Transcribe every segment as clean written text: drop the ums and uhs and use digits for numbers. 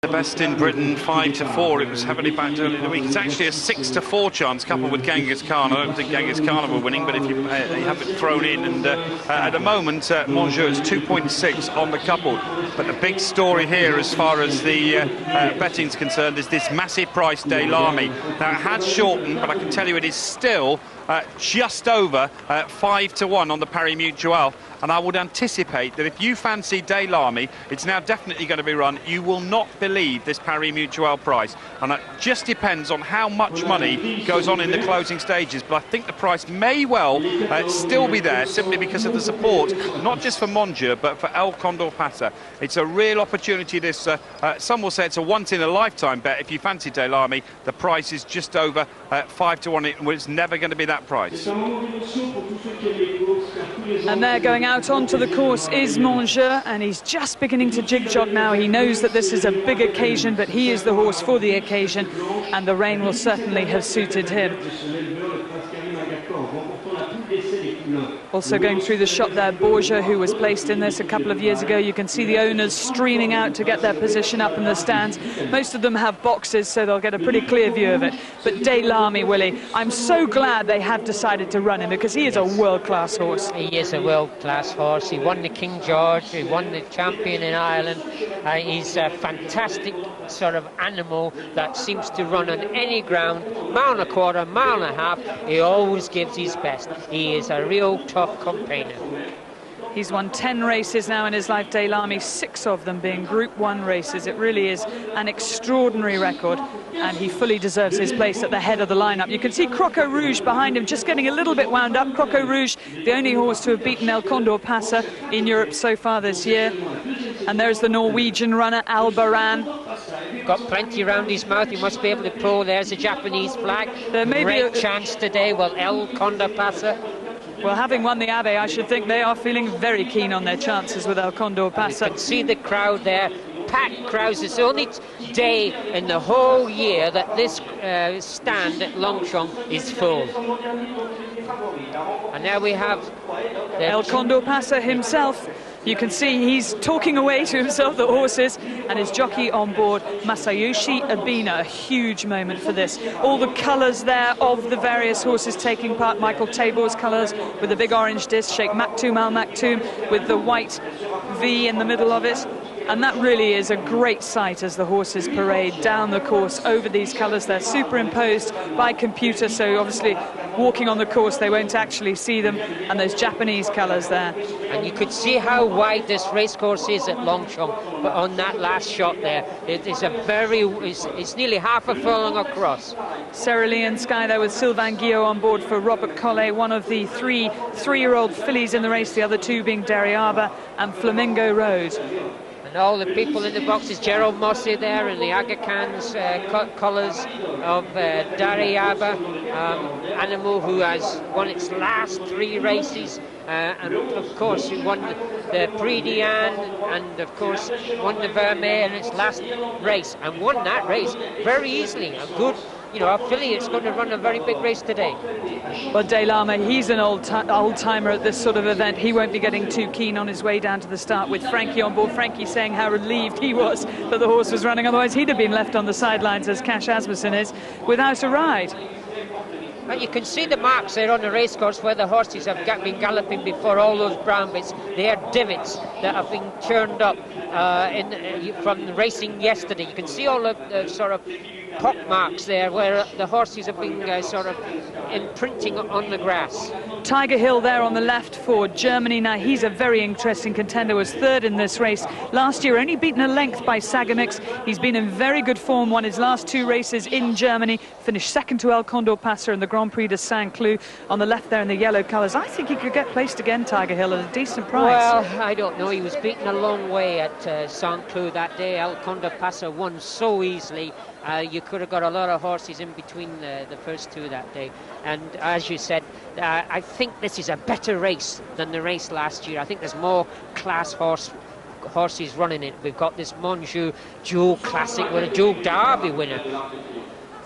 The best in Britain, 5-4. It was heavily backed earlier in the week. It's actually a 6-4 chance, coupled with Genghis Khan. I don't think Genghis Khan were winning, but if you have it thrown in, and at the moment, Montjeu is 2.6 on the couple. But the big story here, as far as the betting's concerned, is this massive price Des Larmes. Now it has shortened, but I can tell you it is still just over 5-1 on the Paris Mutual. And I would anticipate that if you fancy Des Larmes, it's now definitely going to be run. You will not believe this Paris Mutual price. And it just depends on how much money goes on in the closing stages. But I think the price may well still be there, simply because of the support, not just for Montjeu, but for El Condor Pasa. It's a real opportunity. This some will say it's a once-in-a-lifetime bet. If you fancy Des Larmes, the price is just over 5-1. It's never going to be that price. And they're going out onto the course is Montjeu, and he's just beginning to jig-jog now. He knows that this is a big occasion, but he is the horse for the occasion, and the rain will certainly have suited him. Also going through the shot there, Borja, who was placed in this a couple of years ago. You can see the owners streaming out to get their position up in the stands. Most of them have boxes, so they'll get a pretty clear view of it. But Des Larmes, Willie, I'm so glad they have decided to run him, because he is a world-class horse. He is a world-class horse. He won the King George, he won the champion in Ireland. He's a fantastic sort of animal that seems to run on any ground, mile and a quarter, mile and a half. He always gives his best. He is a real tough campaigner. He's won 10 races now in his life, Des Larmes, 6 of them being Group 1 races. It really is an extraordinary record, and he fully deserves his place at the head of the lineup. You can see Croco Rouge behind him, just getting a little bit wound up. Croco Rouge, the only horse to have beaten El Condor Pasa in Europe so far this year. And there's the Norwegian runner, Albaran. Got plenty around his mouth, he must be able to pull. There's a Japanese flag. There may Great be chance today. Well, El Condor Pasa. Well, having won the Abbey, I should think they are feeling very keen on their chances with El Condor Pasa. You can see the crowd there, packed crowds. It's the only day in the whole year that this stand at Longchamp is full. And now we have El Condor Pasa himself. You can see he's talking away to himself, the horses, and his jockey on board, Masayoshi Abina. A huge moment for this. All the colours there of the various horses taking part. Michael Tabor's colours with the big orange disc, Sheikh Maktoum Al Maktoum with the white V in the middle of it. And that really is a great sight as the horses parade down the course over these colours. They're superimposed by computer, so obviously walking on the course they won't actually see them, and those Japanese colours there. And you could see how wide this racecourse is at Longchamp, but on that last shot there, it is it's nearly half a furlong across. Cerulean Sky there with Sylvain Guillot on board for Robert Collet, one of the three-year-old fillies in the race, the other two being Dariaba and Flamingo Road. And all the people in the boxes, Gerald Mossy there in the Aga Khan's colours of Dariaba, animal who has won its last 3 races, and of course who won the Prix d'Anne, and of course won the Vermeer in its last race, and won that race very easily. A good, a filly is going to run a very big race today. Well, Des Larmes, he's an old-timer at this sort of event. He won't be getting too keen on his way down to the start with Frankie on board. Frankie saying how relieved he was that the horse was running. Otherwise, he'd have been left on the sidelines, as Cash Asmussen is, without a ride. Well, you can see the marks there on the racecourse where the horses have been galloping before, all those brown bits. They are divots that have been churned up from the racing yesterday. You can see all the sort of pock marks there where the horses have been sort of imprinting on the grass. Tiger Hill there on the left for Germany. Now he's a very interesting contender, was 3rd in this race last year, only beaten a length by Sagamix. He's been in very good form, won his last 2 races in Germany, finished 2nd to El Condor Pasa in the Grand Prix de Saint-Cloud. On the left there in the yellow colours, I think he could get placed again, Tiger Hill, at a decent price. Well, I don't know, he was beaten a long way at Saint-Cloud that day. El Condor Pasa won so easily. You could have got a lot of horses in between the first 2 that day. And as you said, I think this is a better race than the race last year. I think there's more class horses running it. We've got this Montjeu dual classic with a dual derby winner.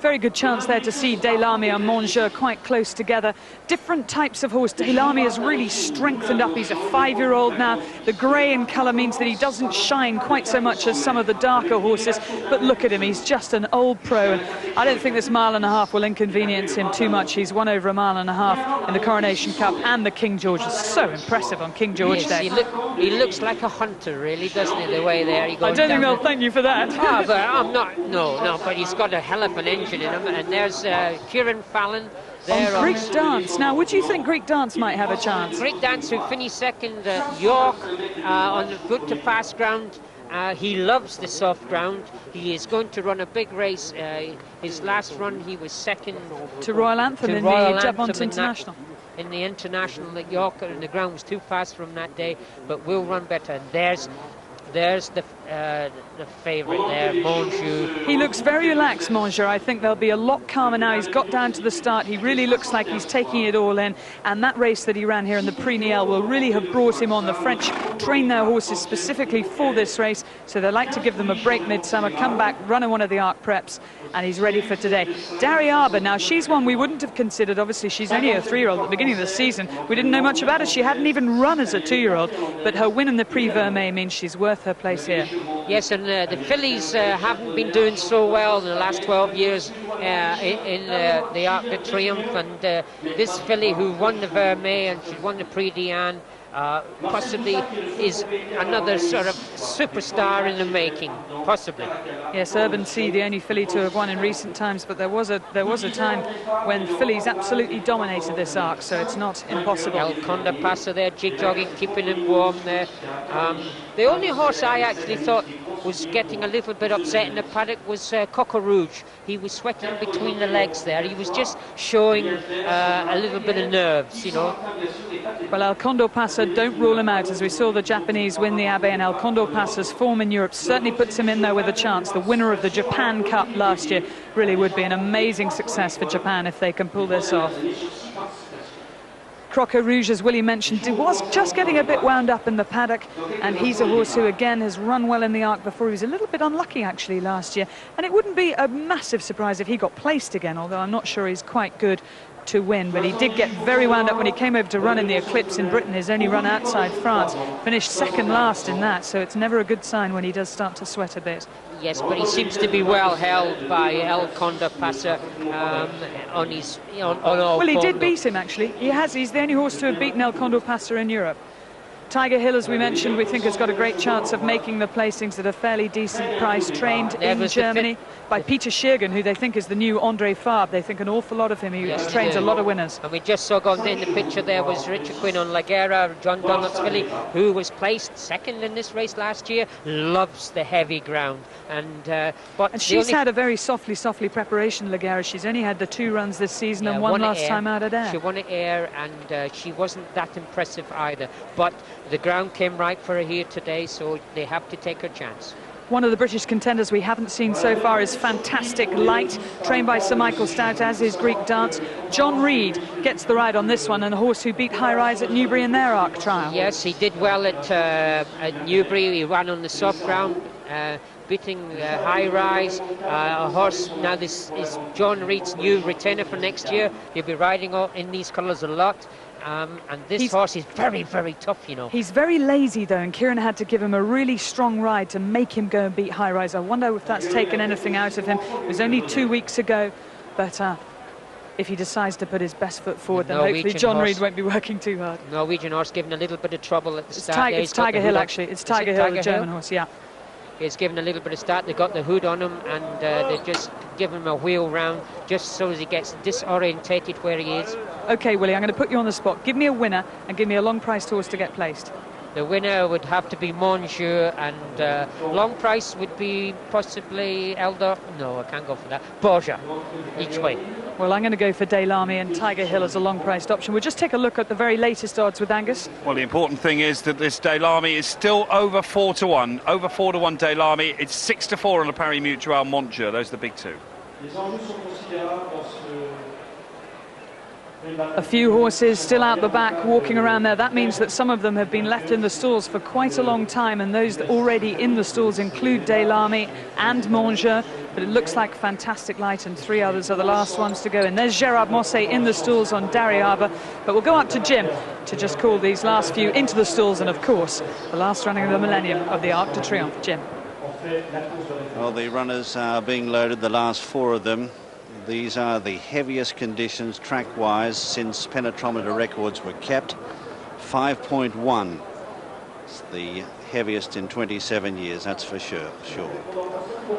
Very good chance there to see Delamy and Montjeu quite close together. Different types of horse. Delamy has really strengthened up. He's a 5-year-old now. The grey in colour means that he doesn't shine quite so much as some of the darker horses. But look at him, he's just an old pro. And I don't think this 1.5 miles will inconvenience him too much. He's won over 1.5 miles in the Coronation Cup and the King George. It's so impressive on King George Day. He looks like a hunter, really, doesn't he, the way there? I don't think they'll thank you for that. Oh, but I'm not, no, but he's got a hell of an engine in him. And there's Kieran Fallon there. On Greek Dance. Now, would you think Greek Dance might have a chance? Greek Dance, who finished second at York on the good to fast ground. He loves the soft ground. He is going to run a big race. His last run, he was second to Royal Anthem in the Jabont International. In the International at York, and the ground was too fast for him that day, but will run better. And there's the favourite there, Montjeu. He looks very relaxed, Montjeu. I think they'll be a lot calmer now. He's got down to the start. He really looks like he's taking it all in. And that race that he ran here in the Prix will really have brought him on. The French train their horses specifically for this race, so they like to give them a break midsummer, come back, run in one of the Arc Preps, and he's ready for today. Dariaba, now she's one we wouldn't have considered. Obviously, she's only a 3-year-old at the beginning of the season. We didn't know much about her. She hadn't even run as a 2-year-old, but her win in the Prix Vermeil means she's worth her place here. Yes, and the fillies haven't been doing so well in the last 12 years in the Arc de Triomphe, and this filly who won the Vermeil and she won the Prix d'Anne possibly is another sort of superstar in the making, possibly. Yes, Urban Sea, the only filly to have won in recent times, but there was a time when fillies absolutely dominated this Arc, so it's not impossible. El Conde Pasa there, jig-jogging, keeping him warm there. The only horse I actually thought was getting a little bit upset in the paddock was Coq Rouge. He was sweating between the legs there. He was just showing a little bit of nerves, you know. Well, El Condor Pasa, don't rule him out, as we saw the Japanese win the Abbey, and El Condor Pasa's form in Europe certainly puts him in there with a chance. The winner of the Japan Cup last year really would be an amazing success for Japan if they can pull this off. Croco Rouge, as Willie mentioned, was just getting a bit wound up in the paddock, and he's a horse who again has run well in the Arc before. He was a little bit unlucky actually last year, and it wouldn't be a massive surprise if he got placed again, although I'm not sure he's quite good to win. But he did get very wound up when he came over to run in the Eclipse in Britain, his only run outside France. Finished second last in that, so it's never a good sign when he does start to sweat a bit. Yes, but he seems to be well held by El Condor Pasa on his on all. Well, he did beat him actually. He's the only horse to have beaten El Condor Pasa in Europe. Tiger Hill, as we mentioned, we think has got a great chance of making the placings at a fairly decent price. Trained in Germany by Peter Schirgen, who they think is the new André Fabre. They think an awful lot of him. He trains a lot of winners. And we just saw going in the picture there was Richard Quinn on La Guerra, John Dunlop's filly, who was placed second in this race last year. Loves the heavy ground. And she's had a very softly preparation, La Guerra. She's only had the 2 runs this season and one last time out of there. She won at Air, and she wasn't that impressive either. But the ground came right for her here today, so they have to take her chance. One of the British contenders we haven't seen so far is Fantastic Light, trained by Sir Michael Stout, as is Greek Dance. John Reed gets the ride on this one, and a horse who beat High Rise at Newbury in their Arc trial. Yes, he did well at Newbury. He ran on the soft ground, beating High Rise. A horse, now this is John Reed's new retainer for next year. He'll be riding in these colours a lot. And this horse is very, very tough, you know. He's very lazy, though, and Kieran had to give him a really strong ride to make him go and beat High Rise. I wonder if that's taken anything out of him. It was only 2 weeks ago, but if he decides to put his best foot forward, then hopefully John Reed won't be working too hard. Norwegian horse giving a little bit of trouble at the start. It's Tiger Hill, actually. It's Tiger Hill, the German horse, yeah. He's given a little bit of start. They got the hood on him, and they just give him a wheel round just so as he gets disorientated where he is. OK, Willie, I'm going to put you on the spot. Give me a winner and give me a long-priced horse to get placed. The winner would have to be Montjeu, and long price would be possibly Elder. No, I can't go for that. Borgia, each way. Well, I'm going to go for Delamy and Tiger Hill as a long-priced option. We'll just take a look at the very latest odds with Angus. Well, the important thing is that this Delamy is still over 4-1. Over 4-1 Delamy. It's 6-4 on the Paris Mutual Montjeu. Those are the big 2. A few horses still out the back walking around there. That means that some of them have been left in the stalls for quite a long time, and those already in the stalls include Des Larmes and Montjeu. But it looks like Fantastic Light and 3 others are the last ones to go in. There's Gerard Mosse in the stalls on Dariaba, but we'll go up to Jim to just call these last few into the stalls, and of course the last running of the millennium of the Arc de Triomphe. Jim. Well, the runners are being loaded, the last 4 of them. These are the heaviest conditions track-wise since penetrometer records were kept. 5.1. It's the heaviest in 27 years, that's for sure.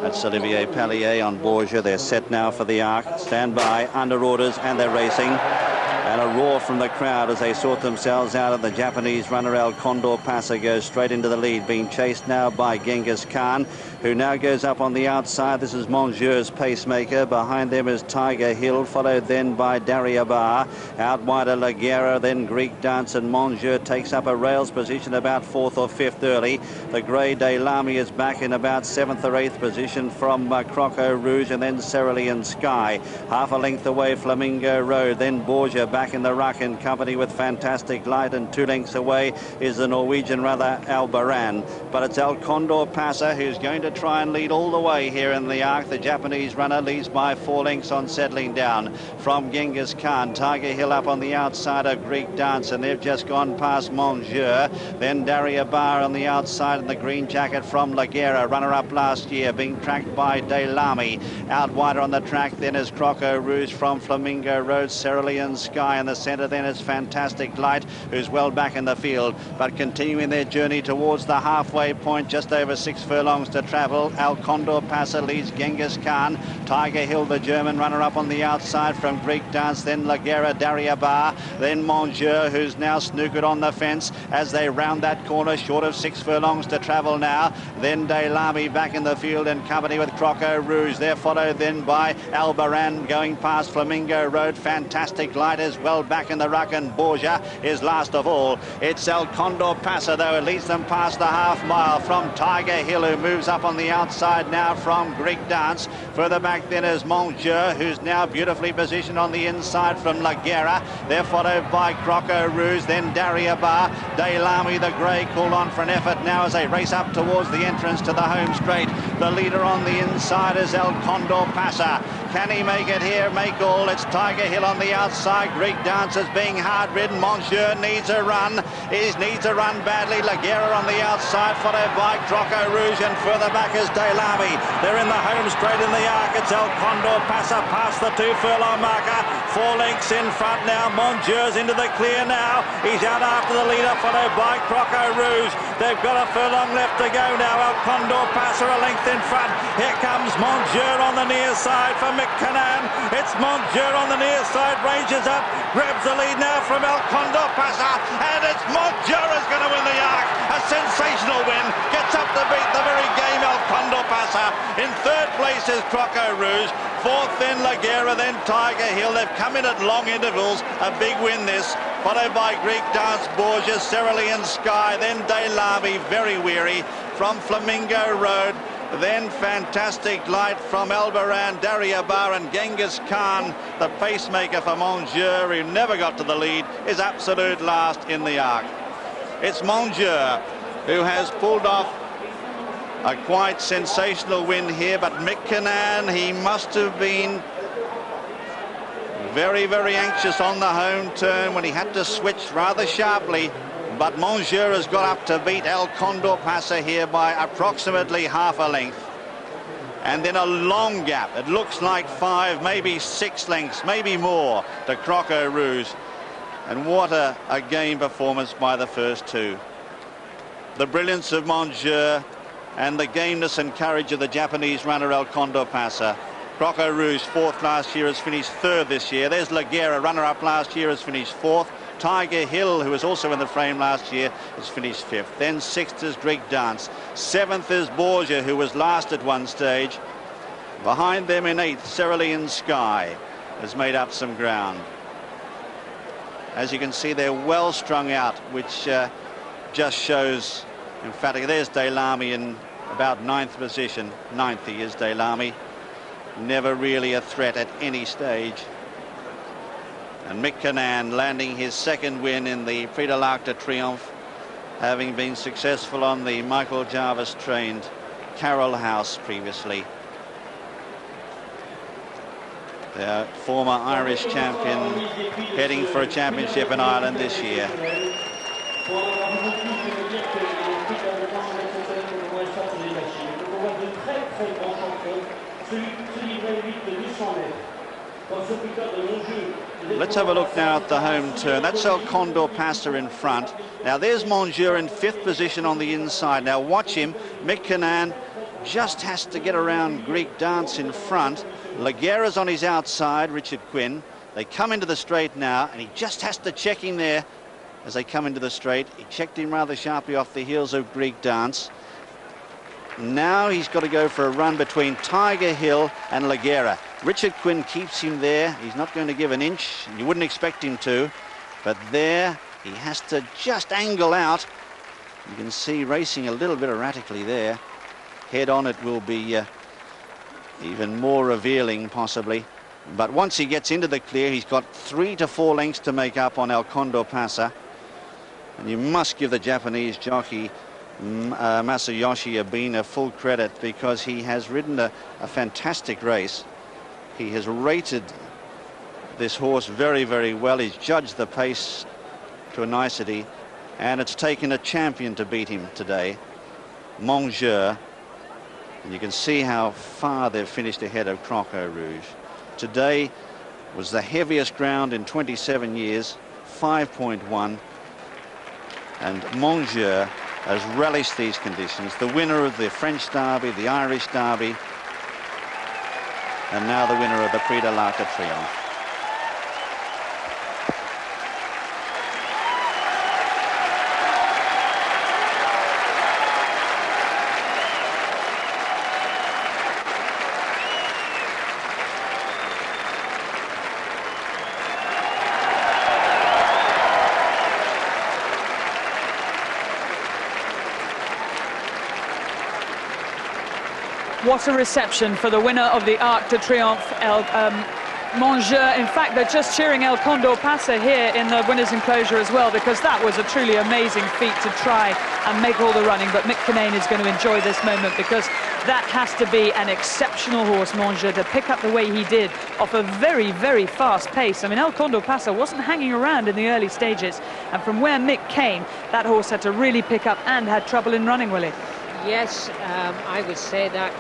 That's Olivier Pallier on Montjeu. They're set now for the Arc. Stand by, under orders, and they're racing. And a roar from the crowd as they sort themselves out of the Japanese runner. El Condor Pasa goes straight into the lead, being chased now by Genghis Khan, who now goes up on the outside. This is Montjeu's pacemaker. Behind them is Tiger Hill, followed then by Dariaba. Out wider La Guerra, then Greek Dance, and Montjeu takes up a rails position about 4th or 5th early. The grey Des Larmes is back in about 7th or 8th position from Croco Rouge, and then Cerulean Sky. Half a length away, Flamingo Road, then Borgia back in the ruck in company with Fantastic Light, and 2 lengths away is the Norwegian runner Albaran. But it's El Condor Pasa who's going to try and lead all the way here in the Arc. The Japanese runner leads by 4 lengths on settling down from Genghis Khan. Tiger Hill up on the outside of Greek Dance, and they've just gone past Montjeu. Then Dariaba on the outside in the green jacket from La Guerra, runner-up last year, being tracked by Des Larmes. Out wider on the track then is Croco Rouge from Flamingo Road. Cerulean Sky in the centre then is Fantastic Light, who's well back in the field, but continuing their journey towards the halfway point, just over 6 furlongs to travel. El Condor Pasa leads Genghis Khan. Tiger Hill, the German runner-up on the outside from Greek Dance, then La Guerra, Dariaba, then Montjeu, who's now snookered on the fence as they round that corner, short of 6 furlongs to travel now. Then Des Larmes back in the field in company with Croco Rouge. They're followed then by Albaran going past Flamingo Road. Fantastic Light is well back in the ruck, and Borgia is last of all. It's El Condor Pasa, though, it leads them past the half mile from Tiger Hill, who moves up on the outside now from Greek Dance. Further back then is Montjeu, who's now beautifully positioned on the inside from La Guerra. They're followed by Croco Rouge, then Dariaba. Des Larmes, the grey, called on for an effort now as they race up towards the entrance to the home straight. The leader on the inside is El Condor Pasa. Can he make it here? Make all. It's Tiger Hill on the outside. Greek Dance is being hard ridden. Montjeu needs a run. He needs a run badly. La Guerra on the outside, followed by Croco Rouge, and further back is Des Larmes. They're in the home straight in the Arc. It's El Condor Pasa past the 2 furlong marker. 4 lengths in front now. Montjeu's into the clear now. He's out after the leader, followed by Croco Rouge. They've got a furlong left to go now. El Condor Pasa a length in front. Here comes Montjeu on the near side for McCannan. It's Montjeu on the near side, ranges up, grabs the lead now from El Condor Pasa, and it's Montjeu is going to win the Arc. A sensational win, gets up to beat the very game El Condor Pasa. In 3rd place is Croco Rouge, 4th then La Guerra, then Tiger Hill. They've come in at long intervals. A big win this, followed by Greek Dance, Borgia, Cerulean Sky, then Des Larmes, very weary, from Flamingo Road. Then Fantastic Light from Albaran, Dariaba, and Genghis Khan, the pacemaker for Montjeu, who never got to the lead, is absolute last in the Arc. It's Montjeu who has pulled off a quite sensational win here, but McCannan, he must have been very, very anxious on the home turn when he had to switch rather sharply. But Montjeu has got up to beat El Condor Pasa here by approximately half a length. And then a long gap, it looks like 5, maybe 6 lengths, maybe more, to Croco Rouge. And what a game performance by the first 2. The brilliance of Montjeu and the gameness and courage of the Japanese runner El Condor Pasa. Croco Rouge, 4th last year, has finished 3rd this year. There's La Guerra, runner-up last year, has finished 4th. Tiger Hill, who was also in the frame last year, has finished 5th. Then 6th is Greek Dance. 7th is Borgia, who was last at one stage. Behind them in 8th, Cerulean Sky has made up some ground. As you can see, they're well strung out, which just shows emphatically. There's Des Larmes in about 9th position. 9th he is, Des Larmes. Never really a threat at any stage. And Mick Cannan landing his second win in the Prix de l'Arc de Triomphe, having been successful on the Michael Jarvis trained Carroll House previously. The former Irish champion heading for a championship in Ireland this year. Let's have a look now at the home turn. That's El Condor Passa in front. Now there's Montjeu in 5th position on the inside. Now watch him. Mick Cannan just has to get around Greek Dance in front. Laguerre's on his outside, Richard Quinn. They come into the straight now, and he just has to check him there as they come into the straight. He checked him rather sharply off the heels of Greek Dance. Now he's got to go for a run between Tiger Hill and Laguerre. Richard Quinn keeps him there. He's not going to give an inch. You wouldn't expect him to. But there, he has to just angle out. You can see racing a little bit erratically there. Head on, it will be even more revealing, possibly. But once he gets into the clear, he's got 3 to 4 lengths to make up on El Condor Passa. And you must give the Japanese jockey Masayoshi Abina full credit, because he has ridden a fantastic race. He has rated this horse very, very well. He's judged the pace to a nicety, and it's taken a champion to beat him today, Montjeu. And you can see how far they've finished ahead of Croco Rouge. Today was the heaviest ground in 27 years, 5.1, and Montjeu has relished these conditions. The winner of the French Derby, the Irish Derby, and now the winner of the Prix de l'Arc de Triomphe. What a reception for the winner of the Arc de Triomphe, Montjeu. In fact, they're just cheering El Condor Passa here in the winner's enclosure as well, because that was a truly amazing feat to try and make all the running. But Mick Cannan is going to enjoy this moment, because that has to be an exceptional horse, Montjeu, to pick up the way he did off a very, very fast pace. I mean, El Condor Passa wasn't hanging around in the early stages, and from where Mick came, that horse had to really pick up and had trouble in running, Willie. Yes, I would say that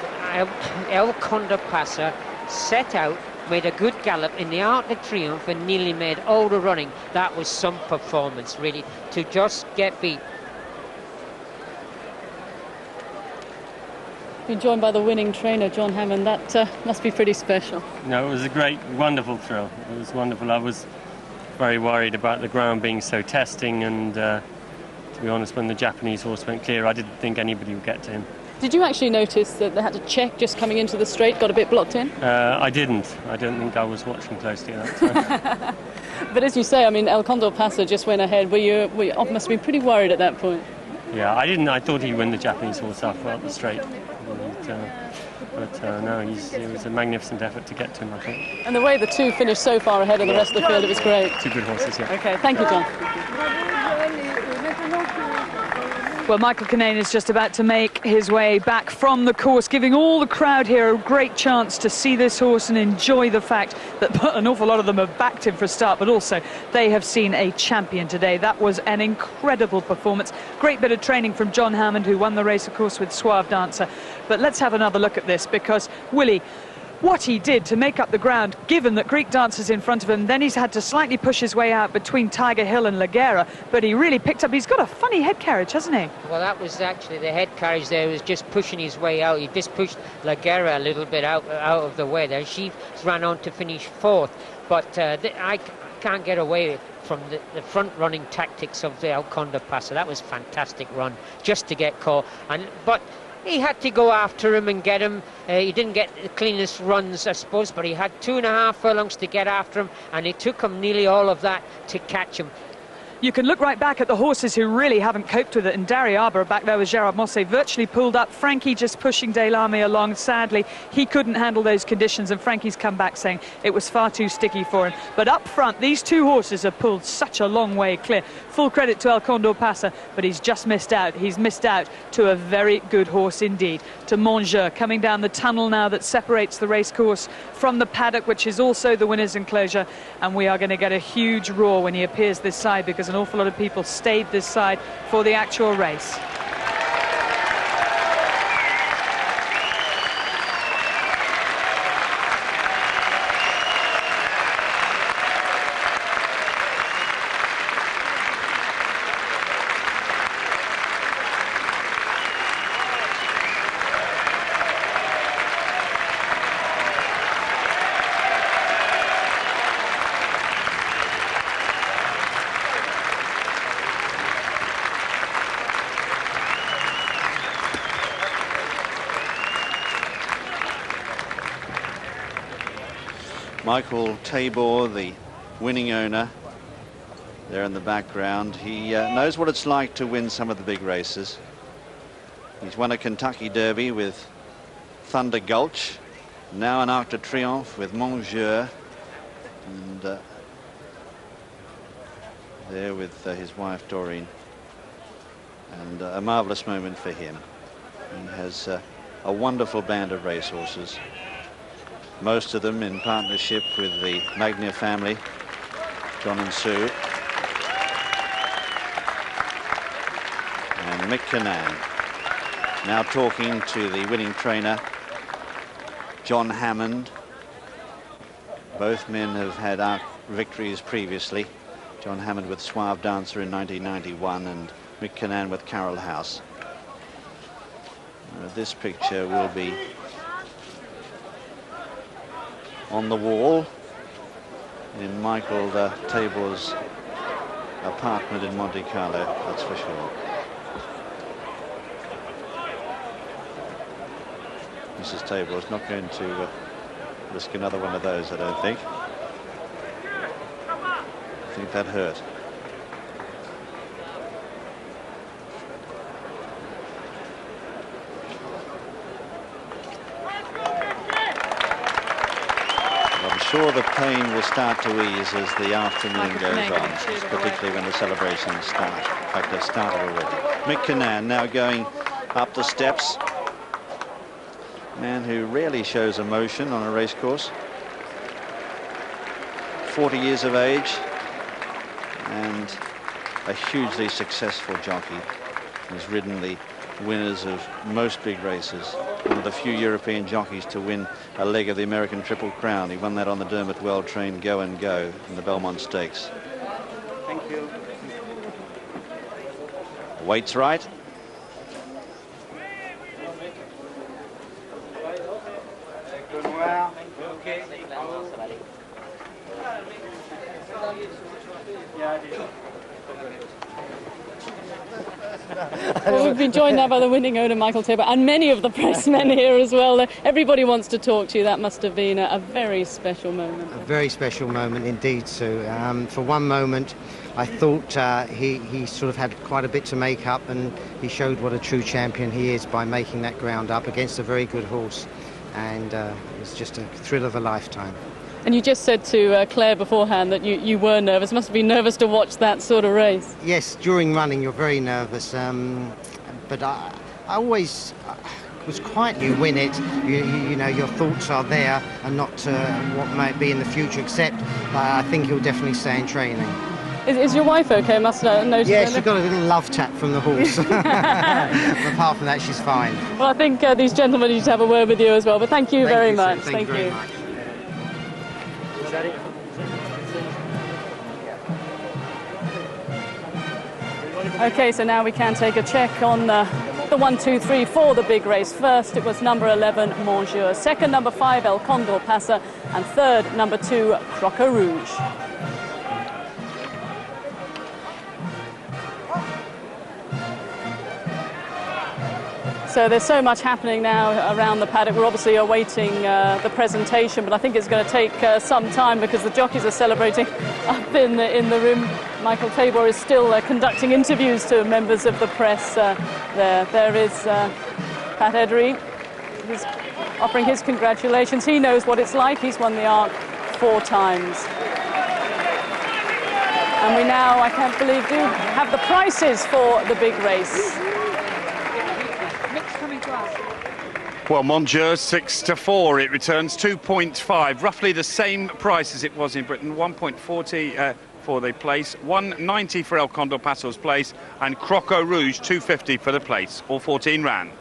El Condor Passa set out, made a good gallop in the Arc de Triomphe, and nearly made all the running. That was some performance, really, to just get beat. Being joined by the winning trainer, John Hammond, that must be pretty special. No, it was a great, wonderful thrill. It was wonderful. I was very worried about the ground being so testing, and to be honest, when the Japanese horse went clear, I didn't think anybody would get to him. Did you actually notice that they had to check just coming into the straight, got a bit blocked in? I didn't. I don't think I was watching closely at that time. But as you say, I mean, El Condor Passa just went ahead. You must have been pretty worried at that point. Yeah, I didn't. I thought he'd win the Japanese horse up the straight. But no, it was a magnificent effort to get to him, I think. And the way the two finished so far ahead of the rest of the field, it was great. 2 good horses, yeah. OK, thank you, John. Well, Michael Cannan is just about to make his way back from the course, giving all the crowd here a great chance to see this horse and enjoy the fact that an awful lot of them have backed him for a start, but also they have seen a champion today. That was an incredible performance. Great bit of training from John Hammond, who won the race, of course, with Suave Dancer. But let's have another look at this, because, Willie, what he did to make up the ground, given that Greek Dancer's in front of him, then he's had to slightly push his way out between Tiger Hill and Laguerre, but he really picked up. He's got a funny head carriage, hasn't he? Well, that was actually the head carriage there, was just pushing his way out. He just pushed Laguerre a little bit out of the way there. She ran on to finish 4th, but I can't get away from the front-running tactics of the El Condor Passa. That was a fantastic run, just to get caught. But he had to go after him and get him. He didn't get the cleanest runs, I suppose, but he had 2.5 furlongs to get after him, and it took him nearly all of that to catch him. You can look right back at the horses who really haven't coped with it. And Darriaba back there with Gerard Mosse virtually pulled up. Frankie just pushing Delame along. Sadly, he couldn't handle those conditions, and Frankie's come back saying it was far too sticky for him. But up front, these two horses have pulled such a long way clear. Full credit to El Condor Pasa, but he's just missed out. He's missed out to a very good horse indeed, to Montjeu, coming down the tunnel now that separates the racecourse from the paddock, which is also the winner's enclosure. And we are going to get a huge roar when he appears this side, because an awful lot of people stayed this side for the actual race. Michael Tabor, the winning owner, there in the background. He knows what it's like to win some of the big races. He's won a Kentucky Derby with Thunder Gulch, now an Arc de Triomphe with Montjeu, and there with his wife Doreen, and a marvellous moment for him. He has a wonderful band of racehorses, most of them in partnership with the Magnier family, John and Sue. And Mick Cannan now talking to the winning trainer, John Hammond. Both men have had Arc victories previously. John Hammond with Suave Dancer in 1991 and Mick Cannan with Carroll House. This picture will be on the wall in Michael Tabor's apartment in Monte Carlo, that's for sure. Mrs. Tabor is not going to risk another one of those, I don't think. I think that hurt. Sure, the pain will start to ease as the afternoon goes on, particularly when the celebrations start. In fact, they've started already. Mick Cannan now going up the steps. Man who rarely shows emotion on a racecourse. 40 years of age and a hugely successful jockey. He's ridden the winners of most big races. One of the few European jockeys to win a leg of the American Triple Crown. He won that on the Dermot well-trained Go and Go in the Belmont Stakes. Thank you. Waits right. Well, we've been joined now by the winning owner, Michael Tabor, and many of the pressmen here as well. Everybody wants to talk to you. That must have been a very special moment. A very special moment indeed, Sue. For one moment, I thought he sort of had quite a bit to make up, and he showed what a true champion he is by making that ground up against a very good horse. And it was just a thrill of a lifetime. And you just said to Claire beforehand that you were nervous. Must have been nervous to watch that sort of race. Yes, during running you're very nervous, but I always was quiet. You win it, you know, your thoughts are there and not what might be in the future, except I think you'll definitely stay in training. Is your wife okay? Must have noticed. Yes, she got a little love tap from the horse. Apart from that, she's fine. Well, I think these gentlemen need to have a word with you as well, but thank you very much. Thank you very much. Okay, so now we can take a check on the 1, 2, 3 for the big race. First, it was number 11, Montjeu. Second, number 5, El Condor Pasa. And third, number 2, Croque Rouge. So there's so much happening now around the paddock. We're obviously awaiting the presentation, but I think it's going to take some time because the jockeys are celebrating up in the room. Michael Tabor is still conducting interviews to members of the press there. There is Pat Edery. He's offering his congratulations. He knows what it's like. He's won the Arc 4 times. And we now, I can't believe, do have the prices for the big race. Well, Montjeu 6-4. It returns 2.5, roughly the same price as it was in Britain. 1.40 for the place, 1.90 for El Condor Paso's place, and Croco Rouge 2.50 for the place. All 14 ran.